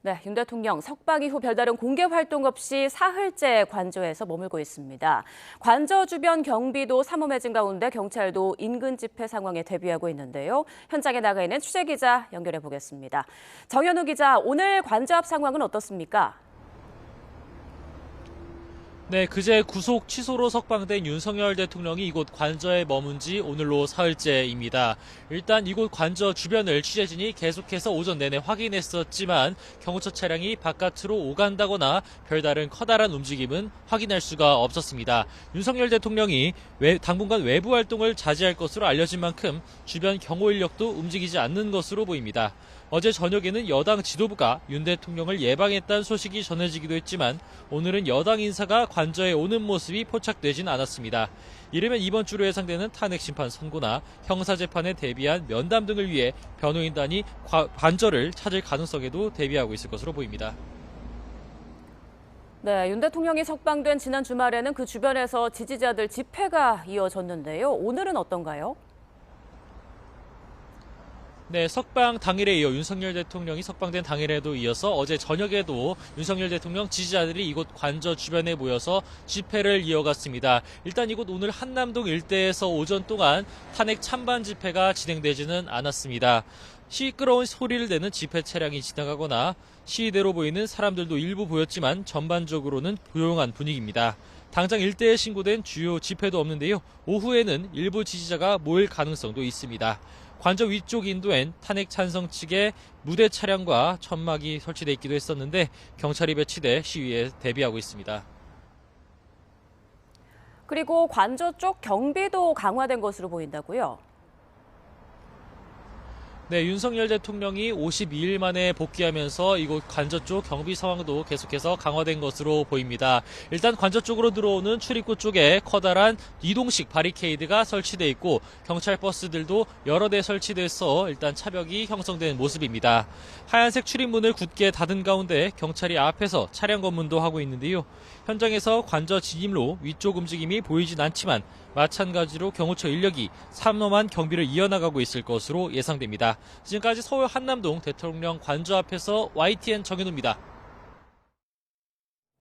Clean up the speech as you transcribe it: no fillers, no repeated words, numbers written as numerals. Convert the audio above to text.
네, 윤 대통령 석방 이후 별다른 공개 활동 없이 사흘째 관저에서 머물고 있습니다. 관저 주변 경비도 삼엄해진 가운데 경찰도 인근 집회 상황에 대비하고 있는데요. 현장에 나가 있는 취재 기자 연결해 보겠습니다. 정현우 기자, 오늘 관저 앞 상황은 어떻습니까? 네, 그제 구속 취소로 석방된 윤석열 대통령이 이곳 관저에 머문 지 오늘로 사흘째입니다. 일단 이곳 관저 주변을 취재진이 계속해서 오전 내내 확인했었지만 경호처 차량이 바깥으로 오간다거나 별다른 커다란 움직임은 확인할 수가 없었습니다. 윤석열 대통령이 당분간 외부 활동을 자제할 것으로 알려진 만큼 주변 경호 인력도 움직이지 않는 것으로 보입니다. 어제 저녁에는 여당 지도부가 윤 대통령을 예방했다는 소식이 전해지기도 했지만 오늘은 여당 인사가 관저에 오는 모습이 포착되진 않았습니다. 이르면 이번 주로 예상되는 탄핵 심판 선고나 형사재판에 대비한 면담 등을 위해 변호인단이 관저를 찾을 가능성에도 대비하고 있을 것으로 보입니다. 네, 윤 대통령이 석방된 지난 주말에는 그 주변에서 지지자들 집회가 이어졌는데요. 오늘은 어떤가요? 네, 석방 당일에 이어 윤석열 대통령이 석방된 당일에도 이어서 어제 저녁에도 윤석열 대통령 지지자들이 이곳 관저 주변에 모여서 집회를 이어갔습니다. 일단 이곳 오늘 한남동 일대에서 오전 동안 탄핵 찬반 집회가 진행되지는 않았습니다. 시끄러운 소리를 내는 집회 차량이 지나가거나 시위대로 보이는 사람들도 일부 보였지만 전반적으로는 조용한 분위기입니다. 당장 일대에 신고된 주요 집회도 없는데요. 오후에는 일부 지지자가 모일 가능성도 있습니다. 관저 위쪽 인도엔 탄핵 찬성 측의 무대 차량과 천막이 설치돼 있기도 했었는데 경찰이 배치돼 시위에 대비하고 있습니다. 그리고 관저 쪽 경비도 강화된 것으로 보인다고요? 네, 윤석열 대통령이 52일 만에 복귀하면서 이곳 관저 쪽 경비 상황도 계속해서 강화된 것으로 보입니다. 일단 관저 쪽으로 들어오는 출입구 쪽에 커다란 이동식 바리케이드가 설치돼 있고 경찰 버스들도 여러 대 설치돼서 일단 차벽이 형성된 모습입니다. 하얀색 출입문을 굳게 닫은 가운데 경찰이 앞에서 차량 검문도 하고 있는데요. 현장에서 관저 진입로 위쪽 움직임이 보이진 않지만 마찬가지로 경호처 인력이 삼엄한 경비를 이어나가고 있을 것으로 예상됩니다. 지금까지 서울 한남동 대통령 관저 앞에서 YTN 정현우입니다.